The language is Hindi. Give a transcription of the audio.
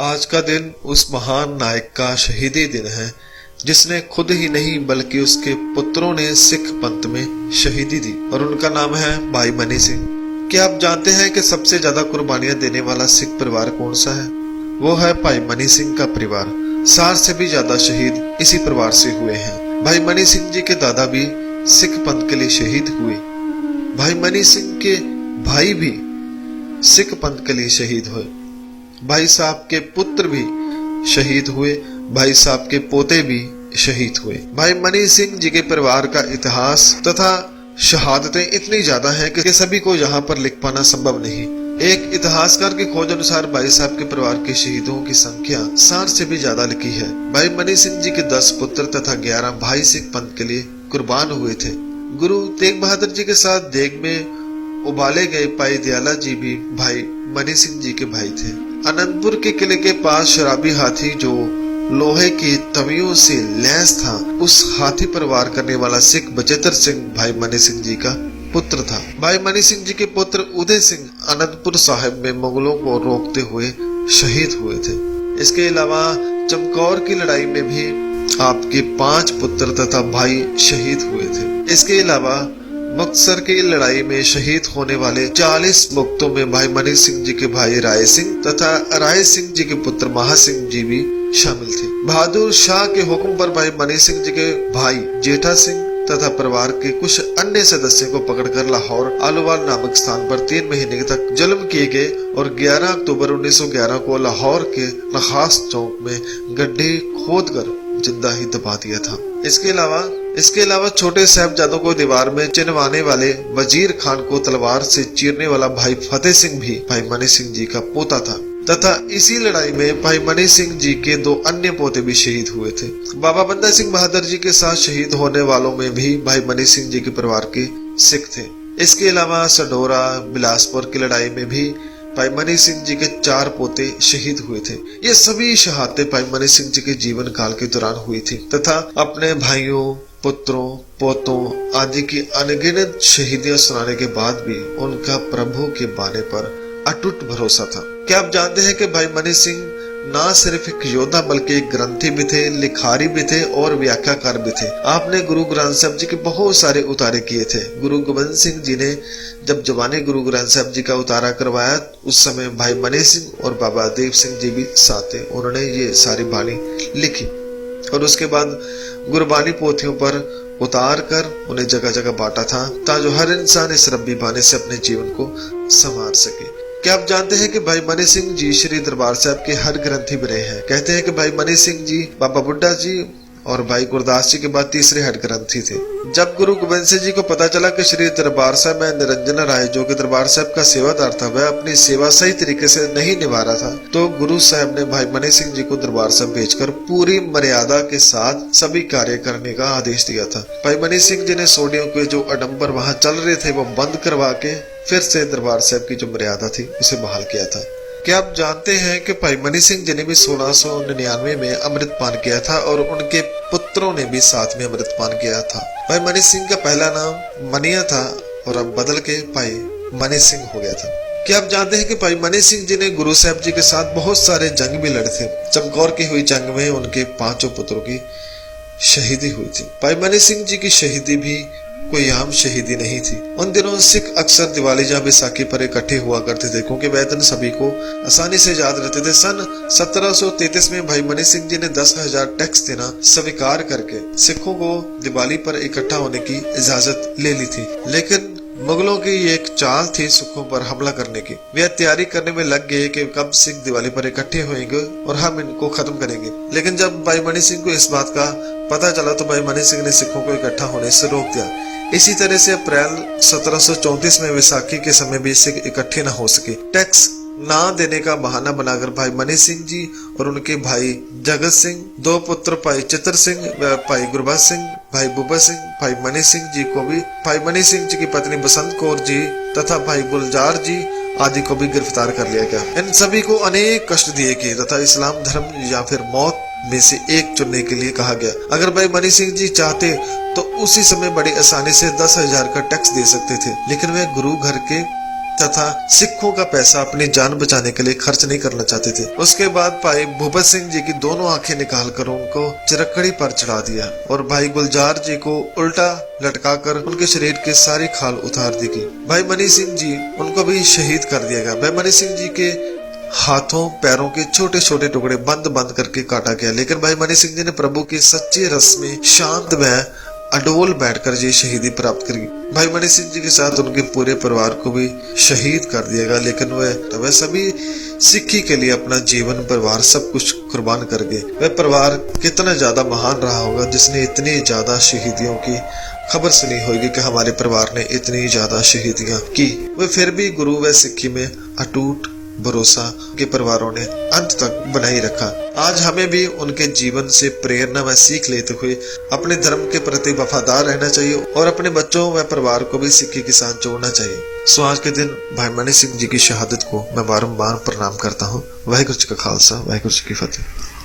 आज का दिन उस महान नायक का शहीदी दिन है जिसने खुद ही नहीं बल्कि उसके पुत्रों ने सिख पंथ में शहीदी दी और उनका नाम है भाई मनी सिंह। क्या आप जानते हैं कि सबसे ज्यादा कुर्बानियां देने वाला सिख परिवार कौन सा है? वो है भाई मनी सिंह का परिवार। 60 से भी ज्यादा शहीद इसी परिवार से हुए हैं। भाई मनी सिंह जी के दादा भी सिख पंथ के लिए शहीद हुए। भाई मनी सिंह के भाई भी सिख पंथ के लिए शहीद हुए। भाई साहब के पुत्र भी शहीद हुए। भाई साहब के पोते भी शहीद हुए। भाई मनी सिंह जी के परिवार का इतिहास तथा शहादतें इतनी ज्यादा हैं कि सभी को यहाँ पर लिख पाना संभव नहीं। एक इतिहासकार की खोज अनुसार भाई साहब के परिवार के शहीदों की संख्या 60 से भी ज्यादा लिखी है। भाई मनी सिंह जी के 10 पुत्र तथा 11 भाई सिख पंथ के लिए कुर्बान हुए थे। गुरु तेग बहादुर जी के साथ देग में उबाले गए भाई दयाला जी भी भाई मनी सिंह जी के भाई थे। अनंतपुर के किले के पास शराबी हाथी जो लोहे की तवियों से लैस था, उस हाथी पर वार करने वाला सिख बचेतर सिंह भाई मनी सिंह जी का पुत्र था। भाई मनी सिंह जी के पुत्र उदय सिंह अनंतपुर साहिब में मुगलों को रोकते हुए शहीद हुए थे। इसके अलावा चमकौर की लड़ाई में भी आपके 5 पुत्र तथा भाई शहीद हुए थे। इसके अलावा मुक्तसर की लड़ाई में शहीद होने वाले 40 मुक्तों में भाई मनी सिंह जी के भाई राय सिंह तथा राय सिंह जी के पुत्र महा सिंह जी भी शामिल थे। बहादुर शाह के हुक्म पर भाई मनी सिंह जी के भाई जेठा सिंह तथा परिवार के कुछ अन्य सदस्यों को पकड़कर लाहौर आलूवाल नामक स्थान पर 3 महीने तक जुल्म किए गए और 11 अक्टूबर 1911 को लाहौर के नखास चौक में गड्ढे खोदकर जिंदा ही दबा दिया था। इसके अलावा छोटे साहबजादों को दीवार में चिनवाने वाले वजीर खान को तलवार से चीरने वाला भाई फतेह सिंह भी भाई मनी सिंह जी का पोता था तथा इसी लड़ाई में भाई मनी सिंह जी के 2 अन्य पोते भी शहीद हुए थे। बाबा बंदा सिंह बहादुर जी के साथ शहीद होने वालों में भी भाई मनी सिंह जी के परिवार के सिख थे। इसके अलावा सडोरा बिलासपुर की लड़ाई में भी भाई मनी सिंह जी के 4 पोते शहीद हुए थे। ये सभी शहादतें भाई मनी सिंह जी के जीवन काल के दौरान हुई थी तथा अपने भाइयों, पुत्रों, पोतों आदि की अनगिनत शहीदियां सुनाने के बाद भी उनका प्रभु के बाने पर अटूट भरोसा था। क्या आप जानते हैं कि भाई मनी सिंह ना सिर्फ एक योद्धा बल्कि एक ग्रंथी भी थे, लिखारी भी थे और व्याख्याकार भी थे। आपने गुरु ग्रंथ साहब जी के बहुत सारे उतारे किए थे। गुरु गोबिंद सिंह जी ने जब जवानी गुरु ग्रंथ साहब जी का उतारा करवाया, उस समय भाई मनी सिंह और बाबा देव सिंह जी भी साथ थे। उन्होंने ये सारी बानी लिखी और उसके बाद गुरबानी पोथियों पर उतार कर उन्हें जगह जगह बांटा था ताकि हर इंसान इस रब्बी बानी से अपने जीवन को संवार सके। क्या आप जानते हैं कि भाई मनी सिंह जी श्री दरबार साहब के हर ग्रंथी भी रहे हैं? कहते हैं कि भाई मनी सिंह जी बाबा बुड्ढा जी और भाई गुरदास जी के बाद तीसरे हेड ग्रंथी थे। जब गुरु गोबिंद सिंह जी को पता चला कि श्री दरबार साहब में निरंजना राय जो कि दरबार साहब का सेवादार था, वह अपनी सेवा सही तरीके से नहीं निभा रहा था, तो गुरु साहब ने भाई मनी सिंह जी को दरबार साहब भेजकर पूरी मर्यादा के साथ सभी कार्य करने का आदेश दिया था। भाई मनी सिंह जी ने सोडियों के जो आडंबर वहां चल रहे थे वो बंद करवा के फिर से दरबार साहब की जो मर्यादा थी उसे बहाल किया था। क्या आप जानते हैं कि भाई मनी सिंह जी ने भी 1699 में अमृतपान किया था और उनके पुत्रों ने भी साथ में अमृतपान किया था। भाई मनी सिंह का पहला नाम मनिया था और अब बदल के भाई मनी सिंह हो गया था। क्या आप जानते हैं कि भाई मनी सिंह जी ने गुरु साहब जी के साथ बहुत सारे जंग भी लड़े थे। चमकौर की हुई जंग में उनके 5 पुत्रों की शहीदी हुई थी। भाई मनी सिंह जी की शहीदी भी कोई आम शहीदी नहीं थी। उन दिनों सिख अक्सर दिवाली या बैसाखी पर इकट्ठे हुआ करते थे क्योंकि वह दिन सभी को आसानी से याद रहते थे। सन 1733 में भाई मनी सिंह जी ने 10,000 टैक्स देना स्वीकार करके सिखों को दिवाली पर इकट्ठा होने की इजाजत ले ली थी, लेकिन मुगलों की एक चाल थी सिखों पर हमला करने की। वे तैयारी करने में लग गए कि कब सिख दिवाली पर इकट्ठे होंगे और हम इनको खत्म करेंगे। लेकिन जब भाई मनी सिंह को इस बात का पता चला तो भाई मनी सिंह ने सिखों को इकट्ठा होने से रोक दिया। इसी तरह से अप्रैल 1734 में वैसाखी के समय भी सिख इकट्ठे न हो सके। टैक्स ना देने का बहाना बनाकर भाई मनी सिंह जी और उनके भाई जगत सिंह, 2 पुत्र भाई चित्र सिंह, भाई गुरबख्श सिंह, भाई बुबा सिंह, भाई मनी सिंह जी को भी, भाई मनी सिंह जी की पत्नी बसंत कौर जी तथा भाई गुलजार जी आदि को भी गिरफ्तार कर लिया गया। इन सभी को अनेक कष्ट दिए गए तथा इस्लाम धर्म या फिर मौत में से एक चुनने के लिए कहा गया। अगर भाई मनी सिंह जी चाहते तो उसी समय बड़ी आसानी से 10,000 का टैक्स दे सकते थे, लेकिन वह गुरु घर के तथा सिखों का पैसा अपनी जान बचाने के लिए खर्च नहीं करना चाहते थे। उसके बाद भाई भूपत सिंह जी की दोनों आंखें निकालकर उनको चिरकड़ी पर चढ़ा दिया और भाई गुलजार जी को उल्टा लटकाकर उनके शरीर की सारी खाल उतार दी गई। भाई मनी सिंह जी उनको भी शहीद कर दिया गया। भाई मनी सिंह जी के हाथों पैरों के छोटे छोटे टुकड़े बंद बंद करके काटा गया, लेकिन भाई मनी सिंह जी ने प्रभु के सच्चे रस में शांत व अडोल बैठकर ये शहीदी प्राप्त करी। भाई मनी सिंह जी के साथ उनके पूरे परिवार को भी शहीद कर दिया गया, लेकिन वह सभी सिक्खी के लिए अपना जीवन परिवार सब कुछ कुर्बान कर गए। वह परिवार कितना ज्यादा महान रहा होगा जिसने इतनी ज्यादा शहीदियों की खबर सुनी होगी कि हमारे परिवार ने इतनी ज्यादा शहीदियां की। वह फिर भी गुरु व सिक्खी में अटूट भरोसा के परिवारों ने अंत तक बनाए रखा। आज हमें भी उनके जीवन से प्रेरणा व सीख लेते हुए अपने धर्म के प्रति वफादार रहना चाहिए और अपने बच्चों व परिवार को भी सिक्खी के साथ जोड़ना चाहिए। सो आज के दिन भाई मनी सिंह जी की शहादत को मैं बारंबार प्रणाम करता हूँ। वाहिगुरू जी का खालसा, वाहिगुरू जी की फतेह।